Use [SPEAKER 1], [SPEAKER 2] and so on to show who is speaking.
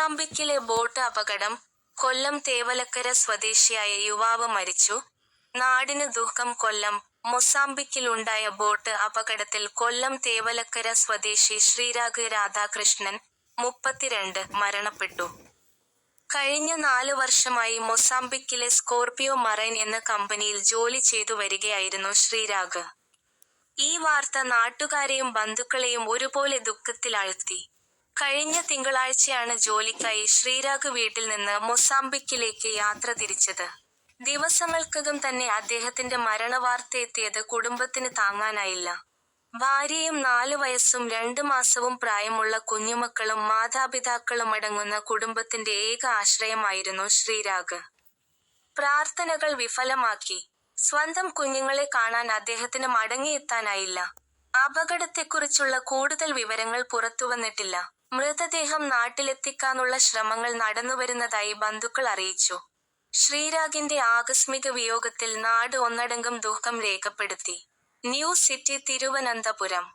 [SPEAKER 1] മൊസാംബിക്കിലെ boat അപകടം. കൊല്ലം തേവലക്കര സ്വദേശിയായ യുവാവ് മരിച്ചു. നാടിന് ദുഃഖം. കൊല്ലം മൊസാംബിക്കിലുണ്ടായ ബോട്ട് അപകടത്തിൽ കൊല്ലം തേവലക്കര സ്വദേശി ശ്രീരാഗ് രാധാകൃഷ്ണൻ, 32, മരണപ്പെട്ടു. കഴിഞ്ഞ 4 വർഷമായി മൊസാംബിക്കിലെ സ്കോർപിയോ മറൈൻ എന്ന കമ്പനിയിൽ ജോലി ചെയ്തു വരികയായിരുന്നു ശ്രീരാഗ്. ഈ വാർത്ത നാട്ടുകാരെയും ബന്ധുക്കളെയും ഒരുപോലെ ദുഃഖത്തിലാഴ്ത്തി. കഴിഞ്ഞ തിങ്കളാഴ്ചയാണ് ജോലിക്കായി ശ്രീരാഗ് വീട്ടിൽ നിന്ന് മൊസാംബിക്കിലേക്ക് യാത്ര തിരിച്ചത്. ദിവസങ്ങൾക്കകം തന്നെ അദ്ദേഹത്തിന്റെ മരണവാർത്തയെത്തിയത് കുടുംബത്തിന് താങ്ങാനായില്ല. ഭാര്യയും 4 വയസ്സും 2 മാസവും പ്രായമുള്ള കുഞ്ഞുമക്കളും മാതാപിതാക്കളുമടങ്ങുന്ന കുടുംബത്തിന്റെ ഏക ആശ്രയമായിരുന്നു ശ്രീരാഗ്. പ്രാർത്ഥനകൾ വിഫലമാക്കി. സ്വന്തം കുഞ്ഞുങ്ങളെ കാണാൻ അദ്ദേഹത്തിന് മടങ്ങിയെത്താനായില്ല. അപകടത്തെക്കുറിച്ചുള്ള കൂടുതൽ വിവരങ്ങൾ പുറത്തുവന്നിട്ടില്ല. മൃതദേഹം നാട്ടിലെത്തിക്കാനുള്ള ശ്രമങ്ങൾ നടന്നുവരുന്നതായി ബന്ധുക്കൾ അറിയിച്ചു. ശ്രീരാഗിന്റെ ആകസ്മിക വിയോഗത്തിൽ നാട് ഒന്നടങ്കം ദുഃഖം രേഖപ്പെടുത്തി. News city, Thiruvananthapuram.